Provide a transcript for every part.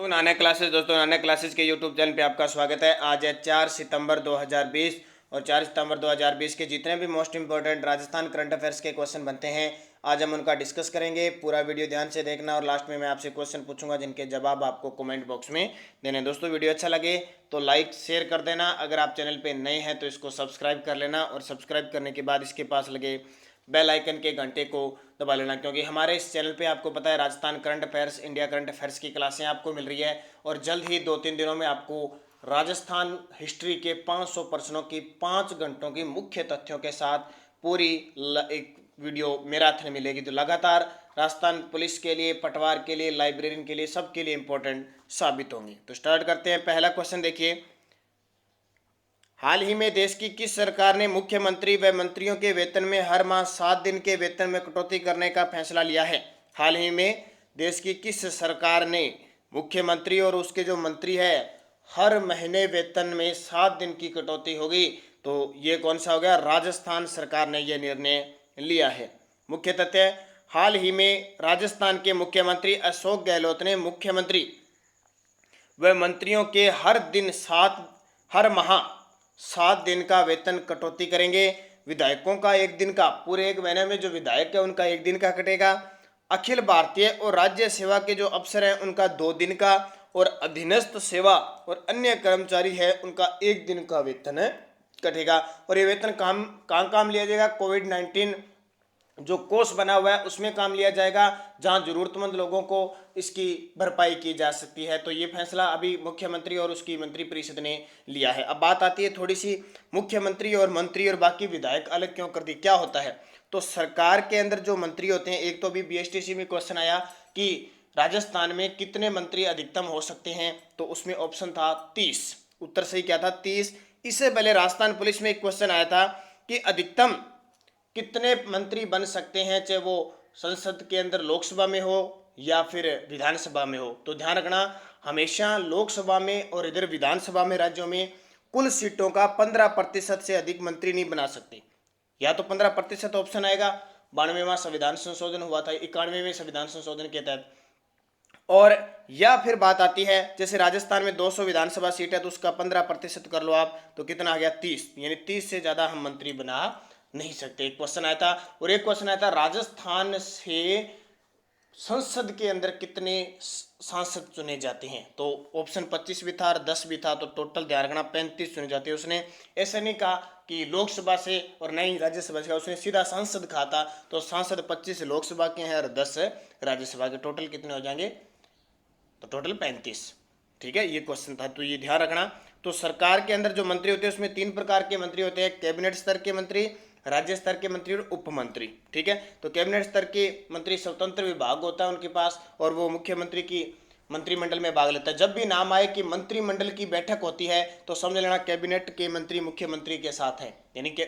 नाना classes दोस्तों, नाना classes के YouTube channel पे आपका स्वागत है। आज है 4 सितंबर 2020 और 4 सितंबर 2020 के जितने भी most important Rajasthan current affairs के क्वेश्चन बनते हैं आज हम उनका डिस्कस करेंगे। पूरा वीडियो ध्यान से देखना और लास्ट में मैं आपसे क्वेश्चन पूछूंगा जिनके जवाब आपको कमेंट बॉक्स में देने। दोस्तों वीडियो अच्छा लगे तो लाइक शेयर कर देना। अगर आप चैनल पर नए हैं तो इसको सब्सक्राइब कर लेना और सब्सक्राइब करने के बाद इसके पास लगे बेल आइकन के घंटे को दबा लेना, क्योंकि हमारे इस चैनल पे आपको पता है Rajasthan current affairs, India current affairs की क्लासें आपको मिल रही है और जल्द ही 2-3 दिनों में आपको राजस्थान हिस्ट्री के 500 प्रश्नों की 5 घंटों की मुख्य तथ्यों के साथ पूरी एक वीडियो मैराथन मिलेगी, जो लगातार राजस्थान पुलिस के लिए, पटवार के लिए, लाइब्रेरियन के लिए, सबके लिए इंपॉर्टेंट साबित होंगी। तो स्टार्ट करते हैं। पहला क्वेश्चन देखिए, हाल ही में देश की किस सरकार ने मुख्यमंत्री व मंत्रियों के वेतन में हर माह 7 दिन के वेतन में कटौती करने का फैसला लिया है? हाल ही में देश की किस सरकार ने मुख्यमंत्री और उसके जो मंत्री है हर महीने वेतन में 7 दिन की कटौती होगी? तो ये कौन सा हो गया? राजस्थान सरकार ने यह निर्णय लिया है। मुख्य तथ्य, हाल ही में राजस्थान के मुख्यमंत्री अशोक गहलोत ने मुख्यमंत्री व मंत्रियों के हर माह 7 दिन का वेतन कटौती करेंगे। विधायकों का 1 दिन का, पूरे 1 महीने में जो विधायक है उनका 1 दिन का कटेगा। अखिल भारतीय और राज्य सेवा के जो अफसर हैं उनका 2 दिन का, और अधीनस्थ सेवा और अन्य कर्मचारी है उनका 1 दिन का वेतन कटेगा। और ये वेतन काम लिया जाएगा? कोविड-19 जो कोष बना हुआ है उसमें काम लिया जाएगा, जहां जरूरतमंद लोगों को इसकी भरपाई की जा सकती है। तो ये फैसला अभी मुख्यमंत्री और उसकी मंत्रिपरिषद ने लिया है। अब बात आती है थोड़ी सी, मुख्यमंत्री और मंत्री और बाकी विधायक अलग क्यों कर दी, क्या होता है? तो सरकार के अंदर जो मंत्री होते हैं, एक तो अभी बीएसटीसी में क्वेश्चन आया कि राजस्थान में कितने मंत्री अधिकतम हो सकते हैं, तो उसमें ऑप्शन था 30। उत्तर सही क्या था? 30। इससे पहले राजस्थान पुलिस में एक क्वेश्चन आया था कि अधिकतम कितने मंत्री बन सकते हैं, चाहे वो संसद के अंदर लोकसभा में हो या फिर विधानसभा में हो। तो ध्यान रखना, हमेशा लोकसभा में और इधर विधानसभा में राज्यों में कुल सीटों का 15% से अधिक मंत्री नहीं बना सकते। या तो 15% ऑप्शन आएगा, 92वां संविधान संशोधन हुआ था 91वें संविधान संशोधन के तहत, और या फिर बात आती है जैसे राजस्थान में 200 विधानसभा सीट है तो उसका 15% कर लो आप, तो कितना आ गया? 30। यानी 30 से ज्यादा हम मंत्री बना नहीं सकते। एक क्वेश्चन आया था। और एक क्वेश्चन आया था राजस्थान से संसद के अंदर कितने सांसद चुने जाते हैं, तो ऑप्शन 25 भी था और 10 भी था, तो टोटल ध्यान रखना 35 चुने जाते हैं। उसने ऐसा नहीं कहा कि लोकसभा से और नहीं राज्यसभा से, उसने सीधा सांसद कहा था। तो सांसद 25 लोकसभा के हैं और 10 राज्यसभा के, टोटल कितने हो जाएंगे? तो टोटल 35। ठीक है, ये क्वेश्चन था, तो ये ध्यान रखना। तो सरकार के अंदर जो मंत्री होते हैं उसमें 3 प्रकार के मंत्री होते हैं, कैबिनेट स्तर के मंत्री, राज्य स्तर के मंत्री और उप मंत्री। ठीक है, तो कैबिनेट स्तर के मंत्री स्वतंत्र विभाग होता है उनके पास, और वो मुख्यमंत्री की मंत्रिमंडल में भाग लेता है। जब भी नाम आए कि मंत्रिमंडल की बैठक होती है तो समझ लेना कैबिनेट के मंत्री मुख्यमंत्री के साथ हैं, यानी कि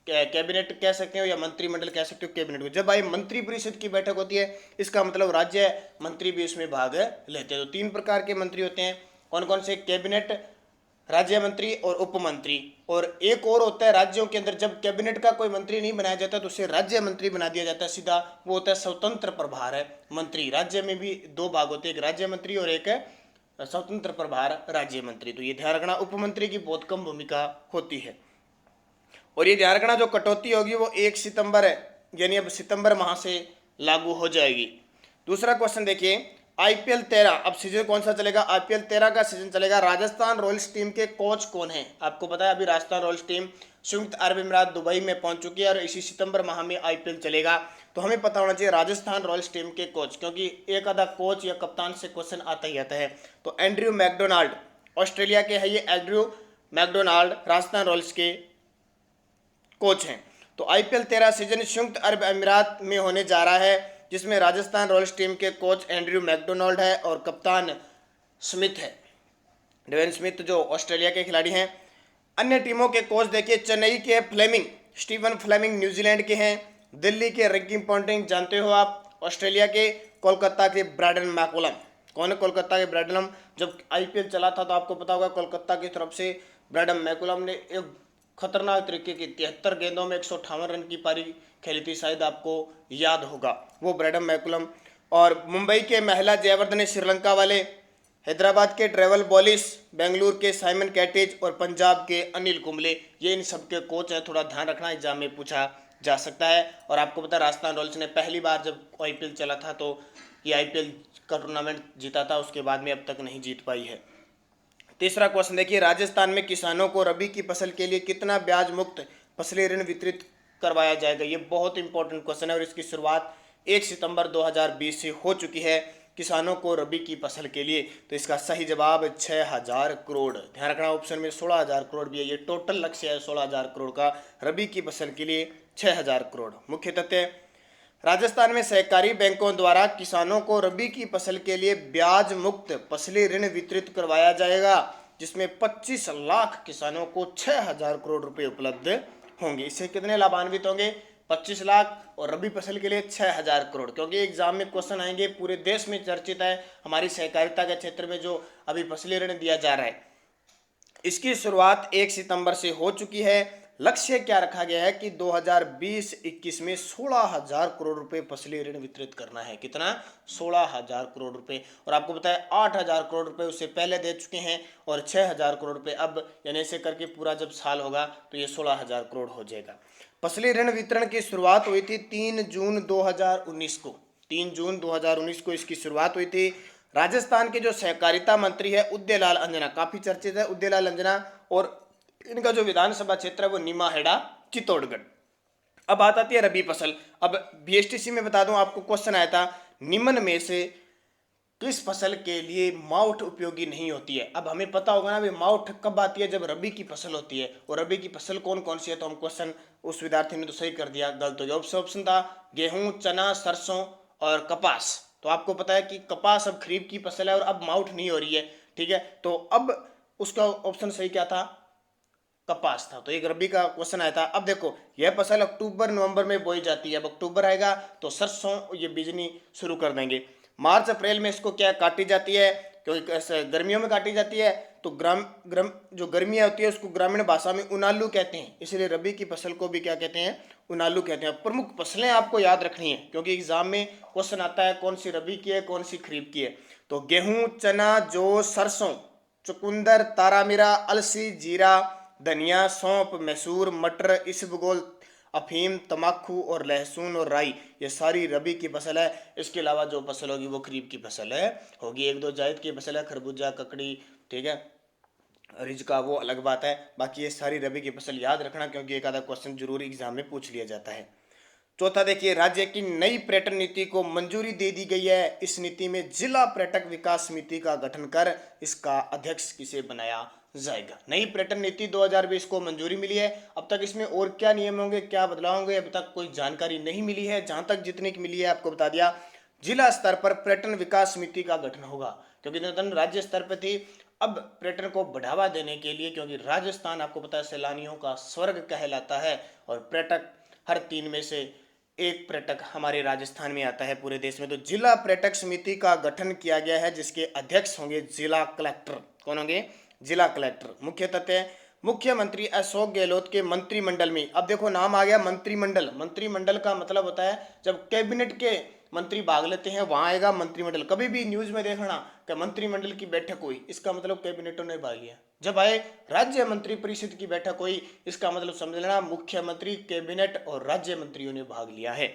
कैबिनेट कह सकते हो या मंत्रिमंडल कह सकते हो कैबिनेट को। जब आई मंत्रिपरिषद की बैठक होती है इसका मतलब राज्य मंत्री भी उसमें भाग लेते हैं। तो 3 प्रकार के मंत्री होते हैं, कौन कौन से? कैबिनेट, राज्य मंत्री और उप मंत्री। और एक और होता है राज्यों के अंदर, जब कैबिनेट का कोई मंत्री नहीं बनाया जाता तो उसे राज्य मंत्री बना दिया जाता है सीधा, वो होता है स्वतंत्र प्रभार है मंत्री। राज्य में भी 2 भाग होते हैं, एक राज्य मंत्री और एक स्वतंत्र प्रभार राज्य मंत्री। तो ये ध्यान रखना, उप मंत्री की बहुत कम भूमिका होती है। और ये ध्यान रखना जो कटौती होगी वो 1 सितंबर है, यानी अब सितंबर माह से लागू हो जाएगी। दूसरा क्वेश्चन देखिए, आईपीएल 13 अब सीजन कौन सा चलेगा? आईपीएल 13 का सीजन चलेगा। राजस्थान रॉयल्स टीम के कोच कौन है? आपको पता है अभी राजस्थान रॉयल्स टीम संयुक्त अरब अमीरात दुबई में पहुंच चुकी है और इसी सितंबर माह में आईपीएल चलेगा। तो हमें पता होना चाहिए राजस्थान रॉयल्स टीम के कोच, क्योंकि एक आधा कोच या कप्तान से क्वेश्चन आता ही आता है। तो एंड्रयू मैकडोनाल्ड ऑस्ट्रेलिया के है, ये एंड्रयू मैकडोनाल्ड राजस्थान रॉयल्स के कोच हैं। तो आईपीएल 13 सीजन संयुक्त अरब अमीरात में होने जा रहा है, जिसमें राजस्थान रॉयल्स टीम के कोच एंड्रयू मैकडोनाल्ड है और कप्तान स्मिथ है, डेवन स्मिथ, जो ऑस्ट्रेलिया के खिलाड़ी हैं। अन्य टीमों के कोच देखिए, चेन्नई के फ्लेमिंग, स्टीवन फ्लेमिंग न्यूजीलैंड के हैं। दिल्ली के रिकी पॉन्टिंग जानते हो आप, ऑस्ट्रेलिया के। कोलकाता के ब्रैडन मैकुलम, कौन है? कोलकाता के ब्रैडन। जब आईपीएल चला था तो आपको पता होगा कोलकाता की तरफ से ब्रैडन मैकुलम ने एक खतरनाक तरीके की 73 गेंदों में 158 रन की पारी खेली थी, शायद आपको याद होगा, वो ब्रैडन मैकुलम। और मुंबई के महिला जयवर्धने श्रीलंका वाले हैदराबाद के ट्रेवल बॉलिस, बेंगलुरु के साइमन कैटेज और पंजाब के अनिल कुंबले, ये इन सब के कोच हैं। थोड़ा ध्यान रखना, एग्जाम में पूछा जा सकता है। और आपको पता है राजस्थान रॉयल्स ने पहली बार जब आईपीएल चला था तो ये आईपीएल का टूर्नामेंट जीता था, उसके बाद में अब तक नहीं जीत पाई है। तीसरा क्वेश्चन देखिए, राजस्थान में किसानों को रबी की फसल के लिए कितना ब्याज मुक्त फसली ऋण वितरित करवाया जाएगा? ये बहुत इंपॉर्टेंट क्वेश्चन है और इसकी शुरुआत 1 सितंबर 2020 से हो चुकी है किसानों को रबी की फसल के लिए। तो इसका सही जवाब 6000 करोड़। ध्यान रखना, ऑप्शन में 16,000 करोड़ भी है। ये टोटल लक्ष्य है 16,000 करोड़ का रबी की फसल के लिए 6000 करोड़। मुख्य तथ्य, राजस्थान में सहकारी बैंकों द्वारा किसानों को रबी की फसल के लिए ब्याज मुक्त फसली ऋण वितरित करवाया जाएगा, जिसमें 25 लाख किसानों को 6000 करोड़ रुपए उपलब्ध होंगे। इससे कितने लाभान्वित होंगे? 25 लाख, और रबी फसल के लिए 6000 करोड़। क्योंकि एग्जाम में क्वेश्चन आएंगे, पूरे देश में चर्चित है हमारी सहकारिता के क्षेत्र में जो अभी फसली ऋण दिया जा रहा है, इसकी शुरुआत 1 सितंबर से हो चुकी है। लक्ष्य क्या रखा गया है कि 2020-21 में 16,000 करोड़ रुपए फसली ऋण वितरित करना है। कितना? 16,000 करोड़ रुपए। और आपको पता है 8,000 करोड़ रुपए उससे पहले दे चुके हैं और 6,000 करोड़ रुपए अब, यानी ऐसे करके पूरा जब साल होगा तो ये 16,000 करोड़ हो जाएगा। फसली ऋण वितरण की शुरुआत हुई थी 3 जून 2019 को। 3 जून 2019 को इसकी शुरुआत हुई थी। राजस्थान के जो सहकारिता मंत्री है उदयलाल अंजना, काफी चर्चित है उदयलाल अंजना, और इनका जो विधानसभा क्षेत्र है वो निमाहेड़ा चित्तौड़गढ़। अब बात आती है रबी फसल। अब बीएसटीसी में बता दूं आपको, क्वेश्चन आया था निम्न में से किस फसल के लिए माउठ उपयोगी नहीं होती है? अब हमें पता होगा ना भी माउठ कब आती है, जब रबी की फसल होती है। और रबी की फसल कौन कौन सी है? तो हम क्वेश्चन, उस विद्यार्थी ने तो सही कर दिया, गलत हो गया। ऑप्शन था गेहूं, चना, सरसों और कपास। तो आपको पता है कि कपास अब खरीफ की फसल है और अब माउठ नहीं हो रही है, ठीक है। तो अब उसका ऑप्शन सही क्या था? कपास था। तो एक रबी का क्वेश्चन आया था। अब देखो, यह फसल अक्टूबर नवंबर में बोई जाती है। अब अक्टूबर आएगा तो सरसों ये बीजनी शुरू कर देंगे। मार्च अप्रैल में इसको क्या काटी जाती है, क्योंकि गर्मियों में काटी जाती है। तो जो गर्मियाँ होती है उसको ग्रामीण भाषा में उनालू कहते हैं, इसलिए रबी की फसल को भी क्या कहते हैं? उनालू कहते हैं। प्रमुख फसलें आपको याद रखनी है क्योंकि एग्जाम में क्वेश्चन आता है कौन सी रबी की है, कौन सी खरीफ की है। तो गेहूं, चना, जौ, सरसों, चुकंदर, तारामीरा, अलसी, जीरा, धनिया, सौंफ, मैसूर, मटर, इसबगोल, अफीम, तमाकू और लहसुन और राई, ये सारी रबी की फसल है। इसके अलावा जो फसल होगी वो खरीफ की फसल है होगी। एक दो जायद की फसल है, खरबूजा, ककड़ी, ठीक है, रिज का, वो अलग बात है। बाकी ये सारी रबी की फसल याद रखना क्योंकि एक आधा क्वेश्चन जरूर एग्जाम में पूछ लिया जाता है। चौथा देखिए, राज्य की नई पर्यटन नीति को मंजूरी दे दी गई है। इस नीति में जिला पर्यटक विकास समिति का गठन कर इसका अध्यक्ष किसे बनाया जाएगा? नई पर्यटन नीति 2020 को मंजूरी मिली है। अब तक इसमें और क्या नियम होंगे, क्या बदलाव होंगे, अभी तक कोई जानकारी नहीं मिली है। जहां तक जितनी की मिली है आपको बता दिया, जिला स्तर पर पर्यटन विकास समिति का गठन होगा क्योंकि राज्य स्तर पर थी। अब पर्यटन को बढ़ावा देने के लिए, क्योंकि राजस्थान आपको पता है सैलानियों का स्वर्ग कहलाता है और पर्यटक हर 3 में से एक पर्यटक हमारे राजस्थान में आता है पूरे देश में। तो जिला पर्यटक समिति का गठन किया गया है जिसके अध्यक्ष होंगे जिला कलेक्टर। कौन होंगे? जिला कलेक्टर। मुख्य तथ्य, मुख्यमंत्री अशोक गहलोत के मंत्रिमंडल में, अब देखो नाम आ गया मंत्रिमंडल। मंत्रिमंडल का मतलब होता है जब कैबिनेट के मंत्री भाग लेते हैं वहां आएगा मंत्रिमंडल। कभी भी न्यूज में देखना कि मंत्रिमंडल की बैठक हुई, इसका मतलब कैबिनेटों ने भाग लिया। जब आए राज्य मंत्री परिषद की बैठक हुई, इसका मतलब समझ लेना मुख्यमंत्री, कैबिनेट और राज्य मंत्रियों ने भाग लिया है।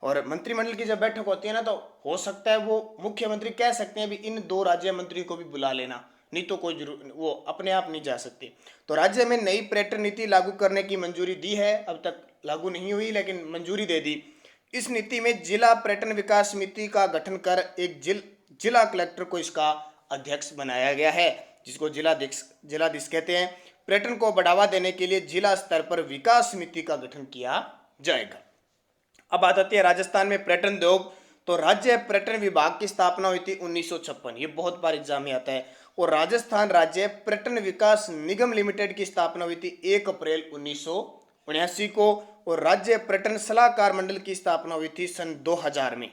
और मंत्रिमंडल की जब बैठक होती है ना, तो हो सकता है वो मुख्यमंत्री कह सकते हैं भी इन 2 राज्य मंत्री को भी बुला लेना, नहीं तो कोई जरूर वो अपने आप नहीं जा सकते। तो राज्य में नई पर्यटन नीति लागू करने की मंजूरी दी है। अब तक लागू नहीं हुई लेकिन मंजूरी दे दी। इस नीति में जिला पर्यटन विकास समिति का गठन कर एक जिला कलेक्टर को इसका अध्यक्ष बनाया गया है, जिसको जिलाधीश कहते हैं। पर्यटन को बढ़ावा देने के लिए जिला स्तर पर विकास समिति का गठन किया जाएगा। अब बात आती है राजस्थान में पर्यटन उद्योग। तो राज्य पर्यटन विभाग की स्थापना हुई थी 1956, ये बहुत बार एग्जाम में आता है। और राजस्थान राज्य पर्यटन विकास निगम लिमिटेड की स्थापना हुई थी 1 अप्रैल 1979 को। और राज्य पर्यटन सलाहकार मंडल की स्थापना हुई थी सन 2000 में।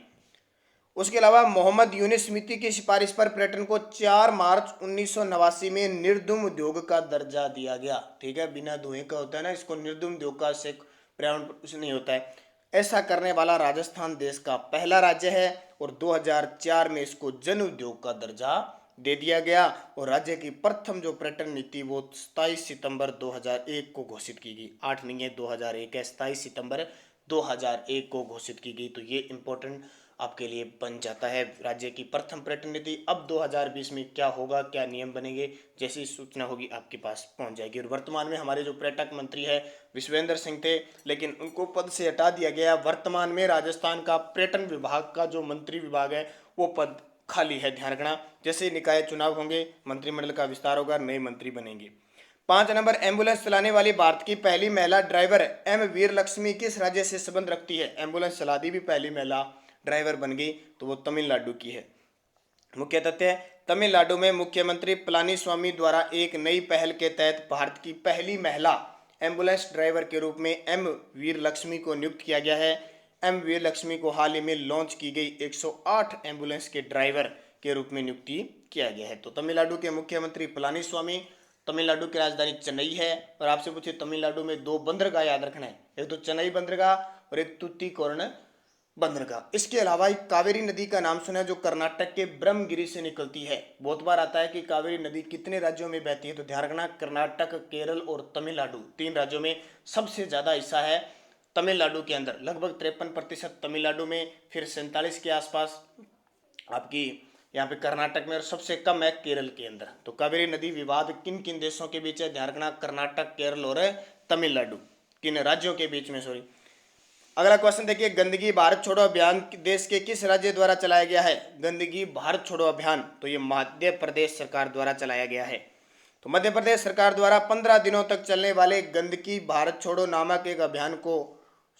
उसके अलावा मोहम्मद यूनिस समिति की सिफारिश पर पर्यटन को 4 मार्च 1989 में निर्दुम उद्योग का दर्जा दिया गया। ठीक है, बिना धुएं का होता है ना, इसको निर्दुम उद्योग का से पर्यावरण नहीं होता है। ऐसा करने वाला राजस्थान देश का पहला राज्य है और 2004 में इसको जन उद्योग का दर्जा दे दिया गया और राज्य की प्रथम जो पर्यटन नीति वो 27 सितंबर 2001 को घोषित की गई। 8 नहीं है, 2001 है, 27 सितंबर 2001 को घोषित की गई। तो ये इंपॉर्टेंट आपके लिए बन जाता है राज्य की प्रथम पर्यटन नीति। अब 2020 में क्या होगा, क्या नियम बनेंगे, जैसी सूचना होगी आपके पास पहुंच जाएगी। और वर्तमान में हमारे जो पर्यटक मंत्री है विश्वेंद्र सिंह थे, लेकिन उनको पद से हटा दिया गया। वर्तमान में राजस्थान का पर्यटन विभाग का जो मंत्री विभाग है वो पद खाली है, ध्यान रखना। जैसे निकाय चुनाव होंगे, मंत्रिमंडल का विस्तार होगा, नए मंत्री बनेंगे। 5 नंबर, एम्बुलेंस चलाने वाली भारत की पहली महिला ड्राइवर एम वीर लक्ष्मी किस राज्य से संबंध रखती है? एम्बुलेंस चला दी भी पहली महिला ड्राइवर बन गई, तो वो तमिलनाडु की है। मुख्य तथ्य है, तमिलनाडु में मुख्यमंत्री पलानीस्वामी द्वारा एक नई पहल के तहत भारत की पहली महिला एम्बुलेंस ड्राइवर के रूप में एम वीर लक्ष्मी को नियुक्त किया गया है। एम वीर लक्ष्मी को हाल ही में लॉन्च की गई 108 एम्बुलेंस के ड्राइवर के रूप में नियुक्ति किया गया है। तो तमिलनाडु के मुख्यमंत्री पलानीस्वामी, तमिलनाडु की राजधानी चेन्नई है। और आपसे पूछे तमिलनाडु में 2 बंदरगाह याद रखना है, एक तो चेन्नई बंदरगाह और एक तूतीकोरन बंदरगाह। इसके अलावा एक कावेरी नदी का नाम सुना है जो कर्नाटक के ब्रह्मगिरी से निकलती है। बहुत बार आता है कि कावेरी नदी कितने राज्यों में बहती है, तो ध्यान रखना कर्नाटक, केरल और तमिलनाडु 3 राज्यों में सबसे ज्यादा हिस्सा है तमिलनाडु के अंदर, लगभग 53% तमिलनाडु में, फिर 47 के आसपास आपकी यहाँ पे कर्नाटक में, और सबसे कम है केरल के अंदर। तो कावेरी नदी विवाद किन किन देशों के बीच है, ध्यान रखना कर्नाटक, केरल और तमिलनाडु, किन राज्यों के बीच में, सॉरी। अगला क्वेश्चन देखिए, गंदगी भारत छोड़ो अभियान देश के किस राज्य द्वारा चलाया गया है? गंदगी भारत छोड़ो अभियान, तो ये मध्य प्रदेश सरकार द्वारा चलाया गया है। तो मध्य प्रदेश सरकार द्वारा 15 दिनों तक चलने वाले गंदगी भारत छोड़ो नामक एक अभियान को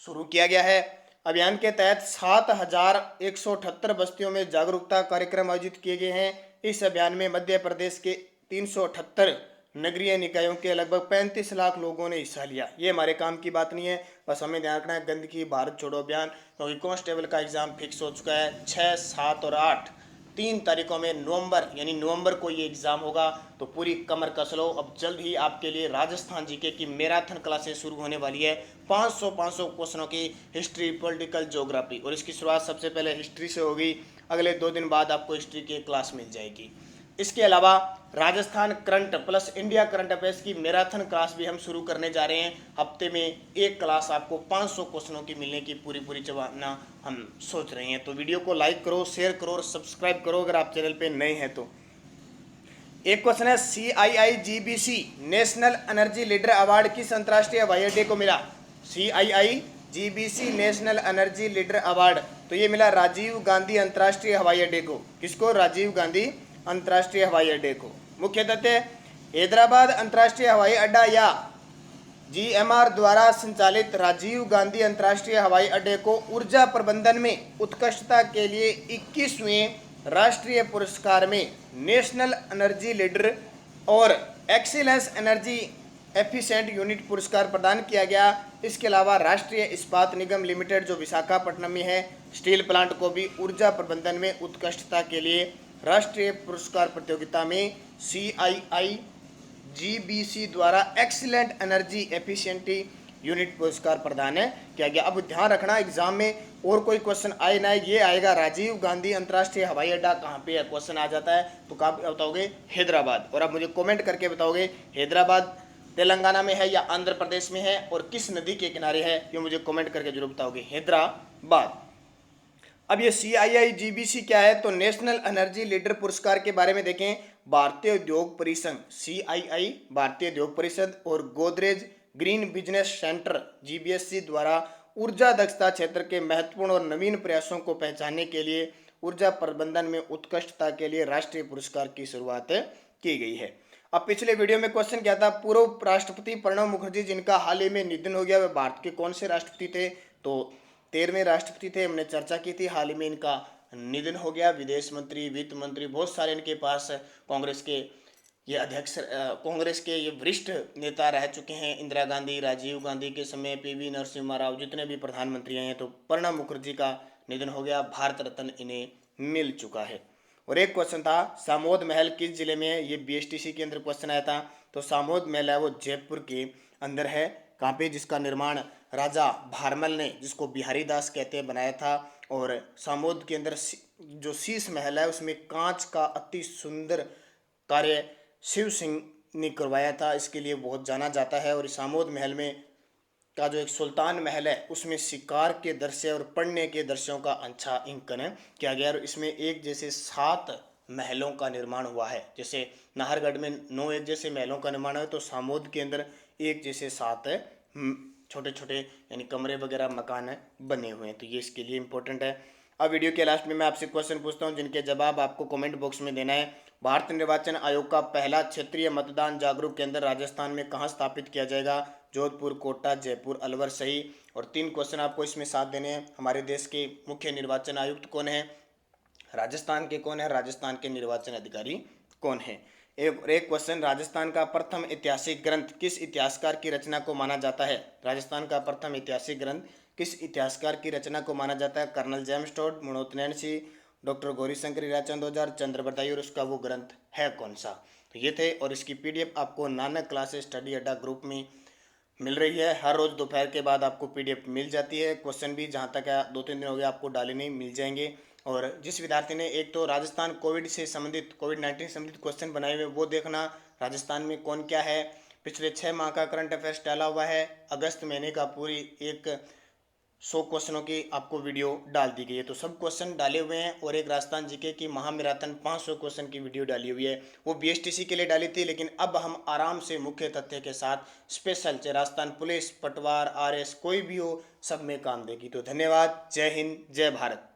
शुरू किया गया है। अभियान के तहत 7,178 बस्तियों में जागरूकता कार्यक्रम आयोजित किए गए हैं। इस अभियान में मध्य प्रदेश के 378 नगरीय निकायों के लगभग 35 लाख लोगों ने हिस्सा लिया। ये हमारे काम की बात नहीं है, बस हमें ध्यान रखना है गंदगी भारत छोड़ो अभियान, क्योंकि कांस्टेबल का एग्जाम फिक्स हो चुका है 6, 7 और 8 3 तारीखों में, नवंबर यानी नवंबर को ये एग्जाम होगा। तो पूरी कमर कस लो, अब जल्द ही आपके लिए राजस्थान जीके की मैराथन क्लासेस शुरू होने वाली है। 500 क्वेश्चनों की हिस्ट्री, पॉलिटिकल, ज्योग्राफी, और इसकी शुरुआत सबसे पहले हिस्ट्री से होगी। अगले 2 दिन बाद आपको हिस्ट्री की क्लास मिल जाएगी। इसके अलावा Rajasthan current plus India current affairs की मैराथन क्लास भी हम शुरू करने जा रहे हैं। हफ्ते में एक क्लास आपको 500 क्वेश्चनों की मिलने की पूरी जवाना हम सोच रहे हैं। तो वीडियो को लाइक करो, शेयर करो और सब्सक्राइब करो अगर आप चैनल पे नए हैं तो। एक क्वेश्चन है, CIIGBC national energy leader award किस अंतर्राष्ट्रीय हवाई अड्डे को मिला? CIIGBC national energy leader award, तो ये मिला राजीव गांधी अंतर्राष्ट्रीय हवाई अड्डे को। किसको? राजीव गांधी अंतर्राष्ट्रीय हवाई अड्डे को। मुख्य तथ्य, हैदराबाद अंतर्राष्ट्रीय हवाई अड्डा या GMR द्वारा संचालित राजीव गांधी अंतर्राष्ट्रीय हवाई अड्डे को ऊर्जा प्रबंधन में उत्कृष्टता के लिए 21वें राष्ट्रीय पुरस्कार में नेशनल एनर्जी लीडर और एक्सीलेंस एनर्जी एफिशिएंट यूनिट पुरस्कार प्रदान किया गया। इसके अलावा राष्ट्रीय इस्पात निगम लिमिटेड जो विशाखापट्टनम में है, स्टील प्लांट को भी ऊर्जा प्रबंधन में उत्कृष्टता के लिए राष्ट्रीय पुरस्कार प्रतियोगिता में CIIGBC द्वारा एक्सीलेंट एनर्जी एफिशिएंटी यूनिट पुरस्कार प्रदान किया गया। अब ध्यान रखना एग्जाम में और कोई क्वेश्चन आए ना, ये आएगा राजीव गांधी अंतर्राष्ट्रीय हवाई अड्डा कहाँ पे है, क्वेश्चन आ जाता है तो कहाँ पे बताओगे? हैदराबाद। और अब मुझे कमेंट करके बताओगे हैदराबाद तेलंगाना में है या आंध्र प्रदेश में है और किस नदी के किनारे है, ये मुझे कमेंट करके जरूर बताओगे। हैदराबाद। अब ये CIIGBC क्या है, तो नेशनल एनर्जी लीडर पुरस्कार के बारे में देखें। भारतीय उद्योग परिसंघ CII, भारतीय उद्योग परिषद और Godrej green business centre GBSC द्वारा ऊर्जा दक्षता क्षेत्र के महत्वपूर्ण और नवीन प्रयासों को पहचानने के लिए ऊर्जा प्रबंधन में उत्कृष्टता के लिए राष्ट्रीय पुरस्कार की शुरुआत की गई है। अब पिछले वीडियो में क्वेश्चन क्या था, पूर्व राष्ट्रपति प्रणब मुखर्जी जिनका हाल ही में निधन हो गया, वे भारत के कौन से राष्ट्रपति थे? तो 13वें राष्ट्रपति थे, हमने चर्चा की थी, हाल ही में इनका निधन हो गया। विदेश मंत्री, वित्त मंत्री, बहुत सारे इनके पास कांग्रेस के ये अध्यक्ष, कांग्रेस के ये वरिष्ठ नेता रह चुके हैं। इंदिरा गांधी, राजीव गांधी के समय PV नरसिम्हा राव, जितने भी प्रधानमंत्री हैं। तो प्रणब मुखर्जी का निधन हो गया, भारत रत्न इन्हें मिल चुका है। और एक क्वेश्चन था, सामोद महल किस जिले में है? ये BSTC के अंदर क्वेश्चन आया था। तो सामोद महल है वो जयपुर के अंदर है। कहाँ पे? जिसका निर्माण राजा भारमल ने, जिसको बिहारी दास कहते हैं, बनाया था। और सामोद के अंदर जो शीश महल है उसमें कांच का अति सुंदर कार्य शिव सिंह ने करवाया था, इसके लिए बहुत जाना जाता है। और सामोद महल में का जो एक सुल्तान महल है उसमें शिकार के दृश्य और पढ़ने के दृश्यों का अच्छा अंकन किया गया। और इसमें एक जैसे 7 महलों का निर्माण हुआ है। जैसे नाहरगढ़ में 9 एक जैसे महलों का निर्माण है, तो सामोद के अंदर एक जैसे 7 छोटे छोटे यानी कमरे वगैरह मकान बने हुए हैं। तो ये इसके लिए इम्पोर्टेंट है। अब वीडियो के लास्ट में मैं आपसे क्वेश्चन पूछता हूँ जिनके जवाब आपको कमेंट बॉक्स में देना है। भारत निर्वाचन आयोग का पहला क्षेत्रीय मतदान जागरूक केंद्र राजस्थान में कहाँ स्थापित किया जाएगा? जोधपुर, कोटा, जयपुर, अलवर। सही। और 3 क्वेश्चन आपको इसमें साथ देने हैं। हमारे देश के मुख्य निर्वाचन आयुक्त कौन है? राजस्थान के कौन है? राजस्थान के निर्वाचन अधिकारी कौन है? एक क्वेश्चन, राजस्थान का प्रथम ऐतिहासिक ग्रंथ किस इतिहासकार की रचना को माना जाता है? राजस्थान का प्रथम ऐतिहासिक ग्रंथ किस इतिहासकार की रचना को माना जाता है? कर्नल जेम्स टोड, मनोतनैन सिंह, डॉक्टर गौरीशंकर, हीराचंद औजार, चंद्र बरदाई। और उसका वो ग्रंथ है कौन सा? तो ये थे। और इसकी पीडीएफ आपको नानक क्लासेस स्टडी अड्डा ग्रुप में मिल रही है। हर रोज़ दोपहर के बाद आपको पीडीएफ मिल जाती है। क्वेश्चन भी जहाँ तक 2-3 दिन हो गए आपको डाले नहीं, मिल जाएंगे। और जिस विद्यार्थी ने एक तो राजस्थान कोविड से संबंधित, कोविड-19 से संबंधित क्वेश्चन बनाए हुए वो देखना, राजस्थान में कौन क्या है, पिछले 6 माह का करंट अफेयर्स डाला हुआ है, अगस्त महीने का पूरी एक 100 क्वेश्चनों की आपको वीडियो डाल दी गई है। तो सब क्वेश्चन डाले हुए हैं। और एक राजस्थान जीके की महामैराथन 500 क्वेश्चन की वीडियो डाली हुई है, वो बीएसटीसी के लिए डाली थी, लेकिन अब हम आराम से मुख्य तथ्य के साथ स्पेशल, चाहे राजस्थान पुलिस, पटवार, आरएस कोई भी हो, सब में काम देगी। तो धन्यवाद। जय हिंद, जय भारत।